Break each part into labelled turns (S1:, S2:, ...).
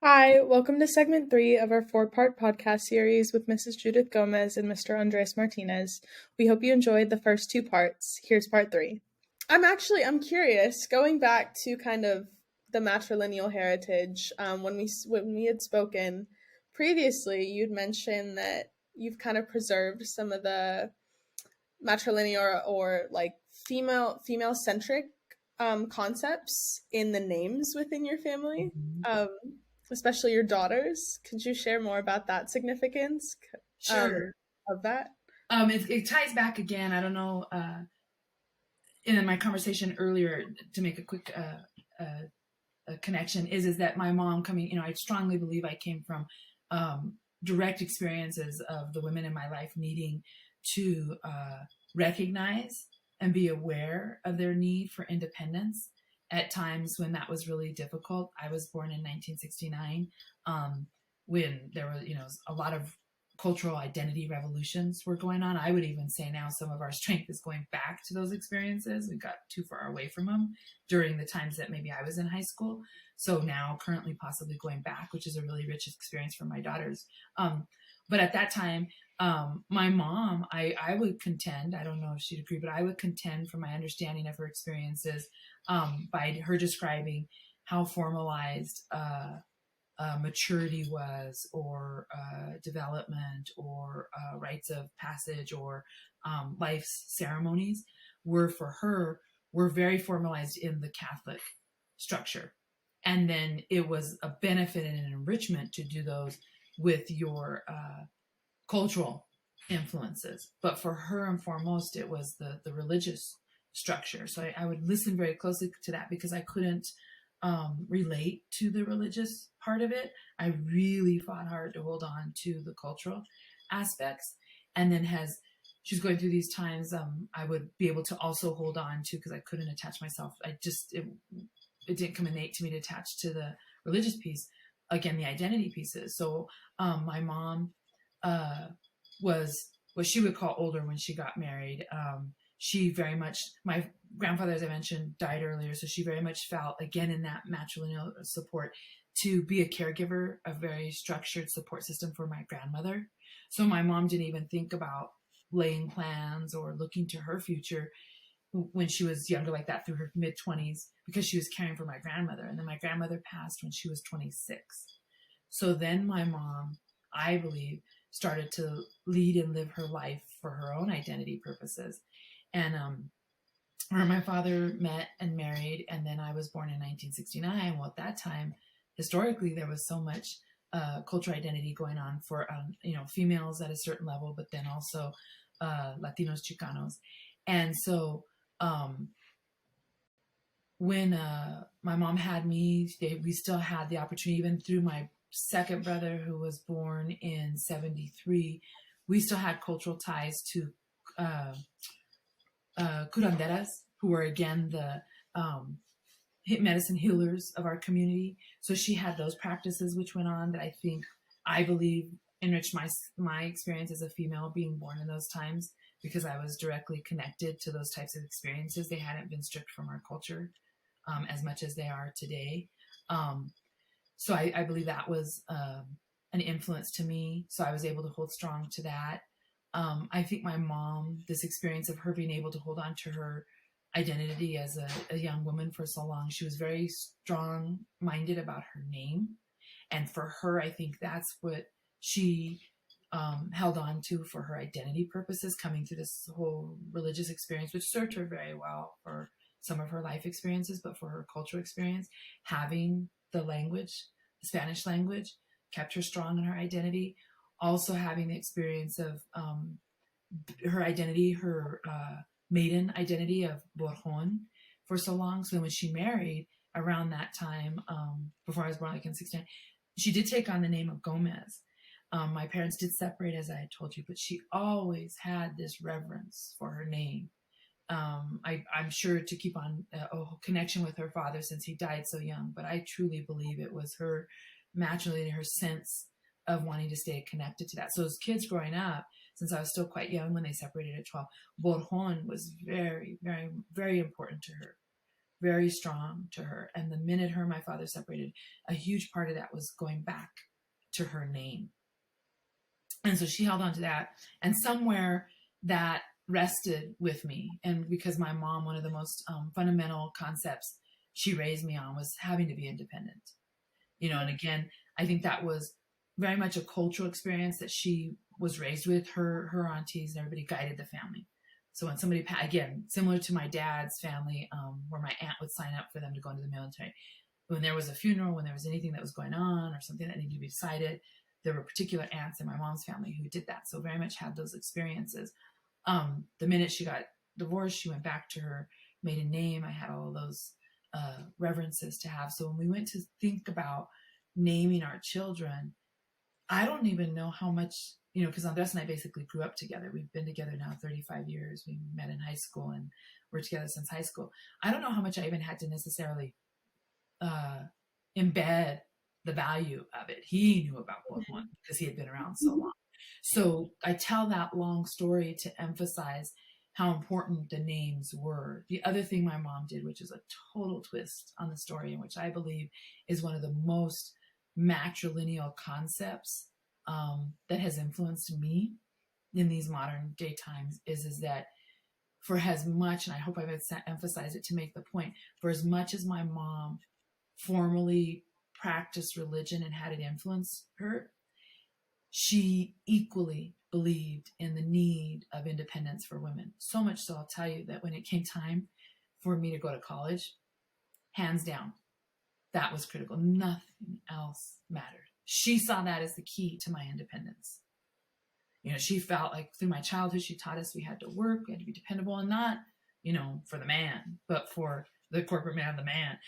S1: Hi, welcome to segment 3 of our 4-part podcast series with Mrs. Judith Gomez and Mr. Andres Martinez. We hope you enjoyed the first 2 parts. Here's part 3. I'm curious, going back to kind of the matrilineal heritage. When we had spoken previously, you'd mentioned that you've kind of preserved some of the matrilineal or like female centric concepts in the names within your family,
S2: Mhm.
S1: um, especially your daughters. Could you share more about that significance um,
S2: Sure.
S1: of that?
S2: It ties back again. I don't know. In my conversation earlier, to make a quick connection, is that my mom coming. I strongly believe I came from direct experiences of the women in my life needing to recognize and be aware of their need for independence at times when that was really difficult. I was born in 1969, when there was, a lot of cultural identity revolutions were going on. I would even say now some of our strength is going back to those experiences. We got too far away from them during the times that maybe I was in high school. So now currently possibly going back, which is a really rich experience for my daughters. But at that time, my mom, I would contend, I don't know if she'd agree, but I would contend from my understanding of her experiences, by her describing how formalized maturity was, or development, or rites of passage, or life's ceremonies were for her, were very formalized in the Catholic structure. And then it was a benefit and an enrichment to do those with your cultural influences. But for her and foremost, it was the religious structure. So I would listen very closely to that because I couldn't relate to the religious part of it. I really fought hard to hold on to the cultural aspects. And then as she's going through these times, I would be able to also hold on to, because I couldn't attach myself. It didn't come innate to me to attach to the religious piece. Again, the identity pieces. So my mom was what she would call older when she got married. She very much, my grandfather, as I mentioned, died earlier, so she very much felt, again, in that matrilineal support, to be a caregiver, a very structured support system for my grandmother. So my mom didn't even think about laying plans or looking to her future when she was younger like that, through her mid-20s, because she was caring for my grandmother. And then my grandmother passed when she was 26. So then my mom, I believe, started to lead and live her life for her own identity purposes. And her and my father met and married, and then I was born in 1969. Well, at that time, historically, there was so much cultural identity going on for females at a certain level, but then also Latinos, Chicanos. And so when my mom had me, we still had the opportunity, even through my second brother, who was born in 73, we still had cultural ties to curanderas, who were, again, the medicine healers of our community. So she had those practices which went on that I believe enriched my experience as a female being born in those times, because I was directly connected to those types of experiences. They hadn't been stripped from our culture as much as they are today. So I believe that was an influence to me. So I was able to hold strong to that. I think my mom, this experience of her being able to hold on to her identity as a young woman for so long, she was very strong minded about her name. And for her, I think that's what she held on to for her identity purposes, coming through this whole religious experience, which served her very well for some of her life experiences. But for her cultural experience, having the language, the Spanish language, kept her strong in her identity. Also having the experience of her identity, her maiden identity of Borjon for so long. So when she married around that time, before I was born, like in 69, she did take on the name of Gomez. My parents did separate, as I had told you, but she always had this reverence for her name. I'm sure to keep on a connection with her father, since he died so young, but I truly believe it was her matrilineal, her sense of wanting to stay connected to that. So as kids growing up, since I was still quite young when they separated at 12, Borjon was very, very, very important to her. very strong to her. And the minute her and my father separated, a huge part of that was going back to her name. And so she held on to that. And somewhere that rested with me. And because my mom, one of the most fundamental concepts she raised me on was having to be independent. And again, I think that was very much a cultural experience that she was raised with. Her aunties and everybody guided the family. So when somebody, again, similar to my dad's family, where my aunt would sign up for them to go into the military, when there was a funeral, when there was anything that was going on or something that needed to be decided, there were particular aunts in my mom's family who did that. So very much had those experiences. The minute she got divorced, she went back to her maiden name. I had all of those reverences to have. So when we went to think about naming our children, I don't even know how much, because Andres and I basically grew up together. We've been together now 35 years. We met in high school and we're together since high school. I don't know how much I even had to necessarily embed the value of it. He knew about both one because he had been around so long. So I tell that long story to emphasize how important the names were. The other thing my mom did, which is a total twist on the story, and which I believe is one of the most matrilineal concepts that has influenced me in these modern day times, is that for as much, and I hope I've emphasized it to make the point, for as much as my mom formally practiced religion and had it influence her, she equally believed in the need of independence for women. So much so, I'll tell you that when it came time for me to go to college, hands down, that was critical. Nothing else mattered. She saw that as the key to my independence. She felt like through my childhood, she taught us we had to work, we had to be dependable, and not, for the man, but for the corporate man, the man,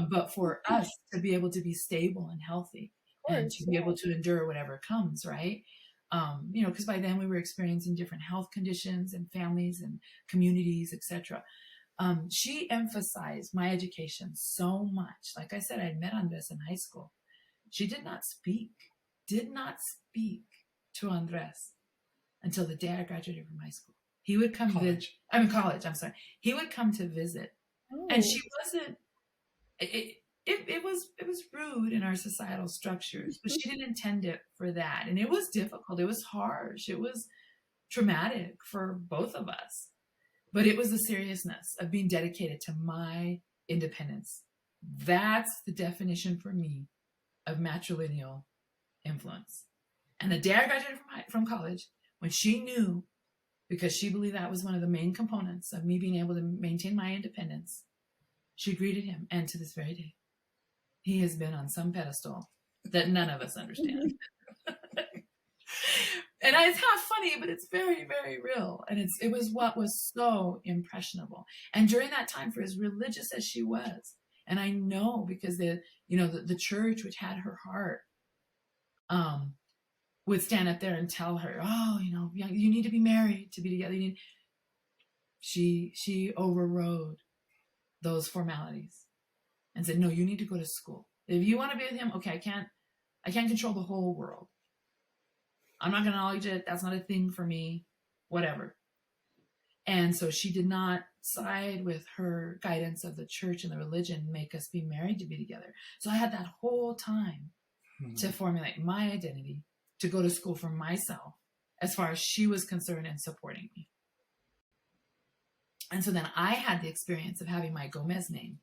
S2: but for us to be able to be stable and healthy and to be able to endure whatever comes, right? Because by then we were experiencing different health conditions and families and communities, etc. She emphasized my education so much. Like I said, I had met Andres in high school. She did not speak to Andres until the day I graduated from high school. He would come college. He would come to visit. Oh. And she wasn't, it was rude in our societal structures, but she didn't intend it for that. And it was difficult. It was harsh. It was traumatic for both of us. But it was the seriousness of being dedicated to my independence. That's the definition for me of matrilineal influence. And the day I graduated from college, when she knew, because she believed that was one of the main components of me being able to maintain my independence, she greeted him. And to this very day, he has been on some pedestal that none of us understand. And it's half funny, but it's very, very real. And it was what was so impressionable. And during that time, for as religious as she was, and I know because the church, which had her heart, would stand up there and tell her, oh, you need to be married to be together. She overrode those formalities and said, no, you need to go to school. If you want to be with him, okay, I can't control the whole world. I'm not going to acknowledge it. That's not a thing for me, whatever. And so she did not side with her guidance of the church and the religion, make us be married to be together. So I had that whole time to formulate my identity, to go to school for myself, as far as she was concerned and supporting me. And so then I had the experience of having my Gomez name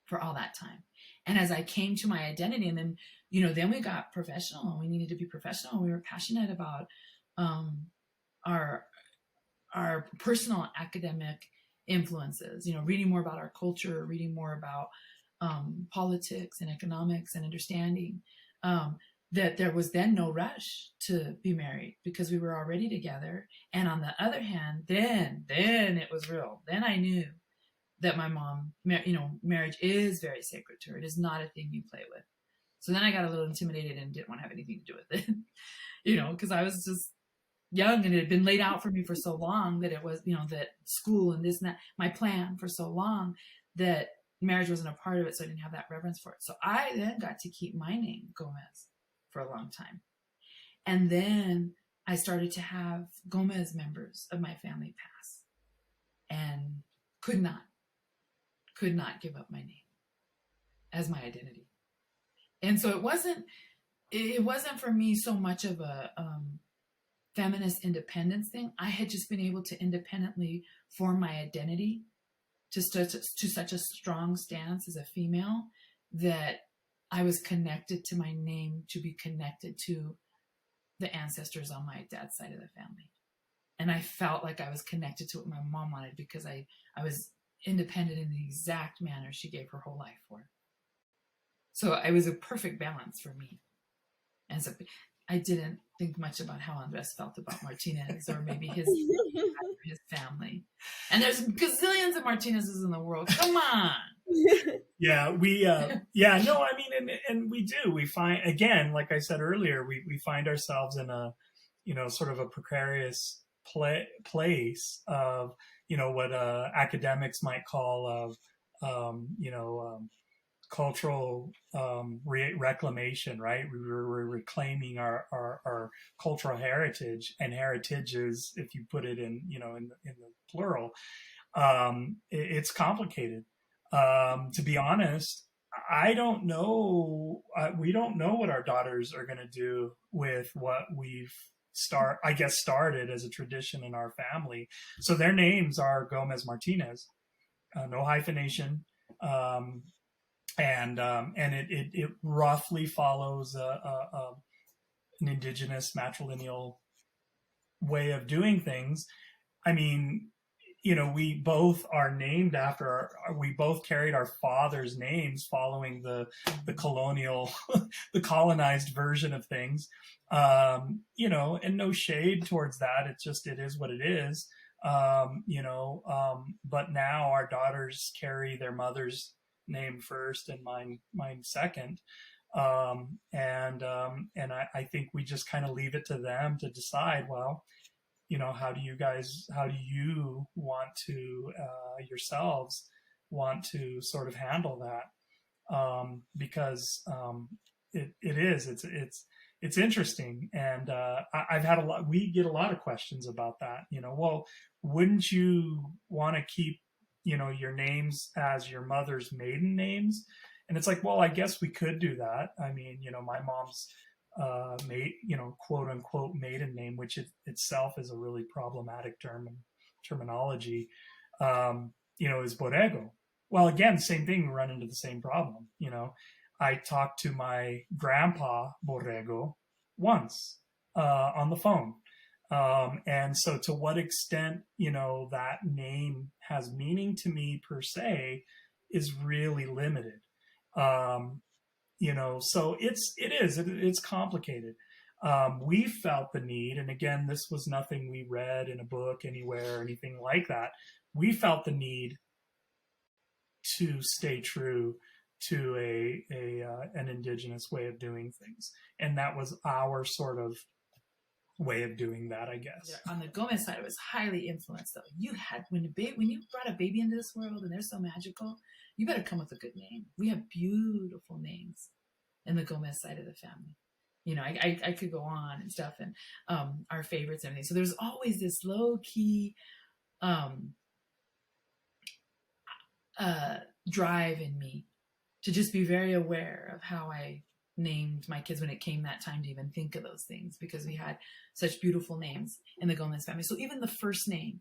S2: for all that time. And as I came to my identity, and then, then we got professional, and we needed to be professional. We were passionate about our personal academic influences, reading more about our culture, reading more about politics and economics and understanding that there was then no rush to be married because we were already together. And on the other hand, then it was real. Then I knew that my mom, marriage is very sacred to her. It is not a thing you play with. So then I got a little intimidated and didn't want to have anything to do with it, because I was just young and it had been laid out for me for so long that it was, that school and this and that, my plan for so long, that marriage wasn't a part of it. So I didn't have that reverence for it. So I then got to keep my name, Gomez, for a long time. And then I started to have Gomez members of my family pass and could not could not give up my name as my identity. And so it wasn't for me so much of a feminist independence thing. I had just been able to independently form my identity to such a strong stance as a female that I was connected to my name to be connected to the ancestors on my dad's side of the family. And I felt like I was connected to what my mom wanted because I was independent in the exact manner she gave her whole life for. So it was a perfect balance for me. And so I didn't think much about how Andres felt about Martinez or maybe his family. And there's gazillions of Martinezes in the world. Come on.
S3: Yeah, and we do. We find, again, like I said earlier, we find ourselves in a, sort of a precarious place of, what academics might call cultural reclamation, right? We're reclaiming our cultural heritage, and heritages, if you put it in the plural, it's complicated. To be honest, I don't know. We don't know what our daughters are going to do with what we've started as a tradition in our family. So their names are Gomez Martinez, no hyphenation. And it roughly follows an indigenous matrilineal way of doing things. I mean, we both are named after we both carried our father's names following the colonial, the colonized version of things. And no shade towards that. It is what it is. But now our daughters carry their mother's name first and mine second. And I think we just kind of leave it to them to decide, well, how do you want to yourselves want to sort of handle that? Because it's interesting. And I've had we get a lot of questions about that. Well, wouldn't you want to keep, your names as your mother's maiden names? And it's like, well, I guess we could do that. I mean, my mom's quote unquote maiden name, which itself is a really problematic terminology, is Borrego. Well, again, same thing, we run into the same problem. I talked to my grandpa Borrego once on the phone. And so to what extent, that name has meaning to me per se is really limited. So it's complicated. We felt the need, and again, this was nothing we read in a book anywhere or anything like that. We felt the need to stay true to an indigenous way of doing things, and that was our sort of way of doing that, I guess.
S2: On the Gomez side, it was highly influenced, though. When you brought a baby into this world and they're so magical, you better come with a good name. We have beautiful names in the Gomez side of the family. I could go on and stuff, and our favorites and everything. So there's always this low key drive in me to just be very aware of how I named my kids when it came that time to even think of those things, because we had such beautiful names in the Gomez family. So even the first name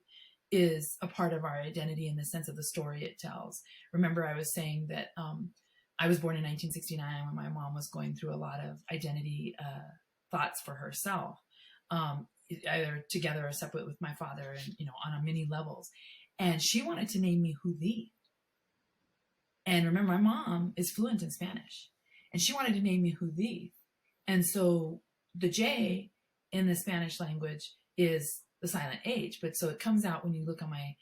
S2: is a part of our identity in the sense of the story it tells. Remember, I was saying that I was born in 1969 when my mom was going through a lot of identity thoughts for herself, either together or separate with my father, and on many levels. And she wanted to name me Judith. And remember, my mom is fluent in Spanish, and she wanted to name me Judith. And so the J in the Spanish language is the silent H, but so it comes out when you look on my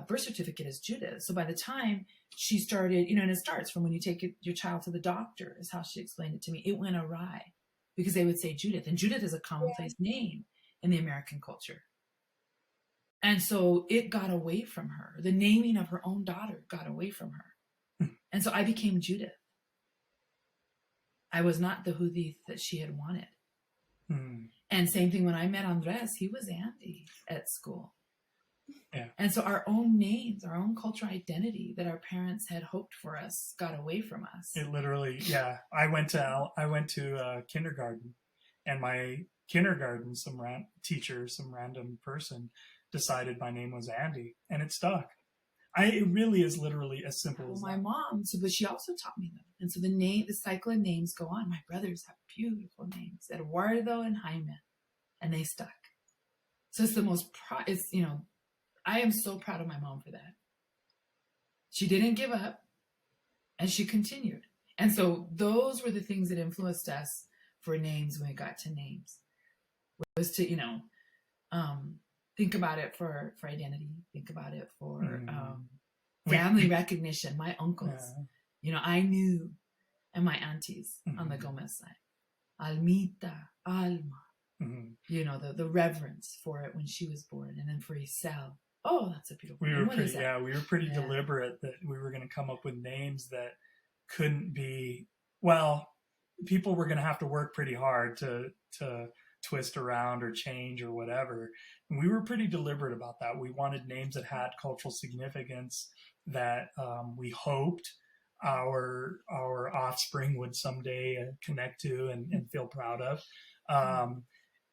S2: birth certificate as Judith. So by the time she started, and it starts from when you take your child to the doctor, is how she explained it to me. It went awry because they would say Judith, and Judith is a commonplace name in the American culture. And so it got away from her. The naming of her own daughter got away from her. And so I became Judith. I was not the Judith that she had wanted. And same thing when I met Andres, he was Andy at school.
S3: Yeah.
S2: And so our own names, our own cultural identity that our parents had hoped for us got away from us.
S3: It literally, yeah. I went to kindergarten, and my kindergarten, some random person decided my name was Andy, and it stuck. It really is literally as simple as
S2: my
S3: that.
S2: mom, but she also taught me them. And so the cycle of names go on. My brothers have beautiful names, Eduardo and Jaime, and they stuck. So it's the most, I am so proud of my mom for that. She didn't give up, and she continued. And so those were the things that influenced us for names when it got to names. Was to, think about it for identity. Think about it for family recognition. My uncles, I knew, and my aunties on the Gomez side. Almita, Alma. The reverence for it when she was born. And then for Isel, oh, that's a beautiful name.
S3: We were pretty deliberate that we were going to come up with names that couldn't be, people were going to have to work pretty hard to twist around or change or whatever. And we were pretty deliberate about that. We wanted names that had cultural significance that we hoped our offspring would someday connect to and feel proud of.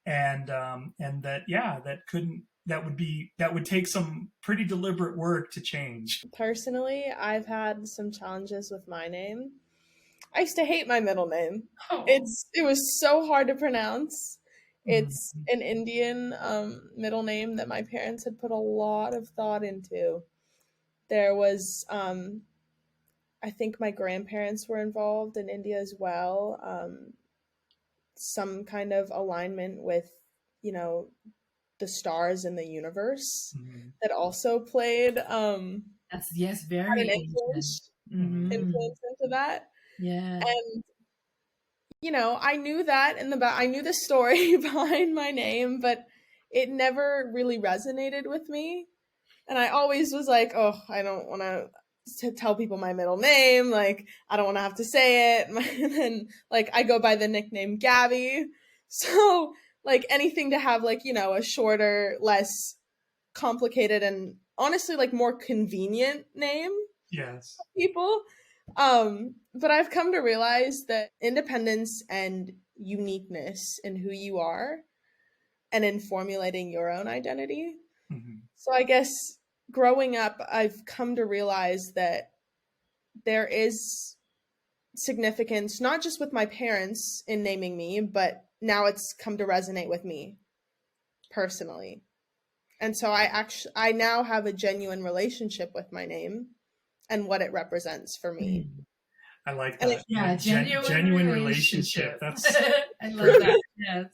S3: And that would take some pretty deliberate work to change.
S1: Personally, I've had some challenges with my name. I used to hate my middle name.
S2: Oh.
S1: It was so hard to pronounce. It's an Indian middle name that my parents had put a lot of thought into. There was, I think my grandparents were involved in India as well. Some kind of alignment with, the stars in the universe that also played
S2: that's very
S1: an influence into that.
S2: Yeah.
S1: And I knew that I knew the story behind my name, but it never really resonated with me. And I always was like, oh, I don't want to tell people my middle name. Like, I don't want to have to say it. And then, I go by the nickname Gabby. So, anything to have, a shorter, less complicated, and honestly, more convenient name.
S3: Yes.
S1: For people. But I've come to realize that independence and uniqueness in who you are and in formulating your own identity. So I guess growing up, I've come to realize that there is significance, not just with my parents in naming me, but now it's come to resonate with me personally. And so I now have a genuine relationship with my name and what it represents for me.
S3: I like that.
S2: Genuine relationship. That's I love that. Yes.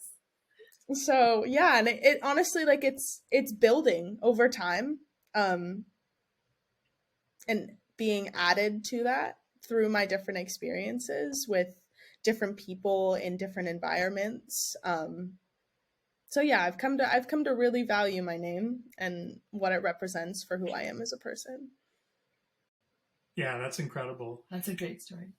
S1: So yeah, and it honestly, it's building over time, and being added to that through my different experiences with different people in different environments. So yeah, I've come to really value my name and what it represents for who I am as a person.
S3: Yeah, that's incredible.
S2: That's a great story.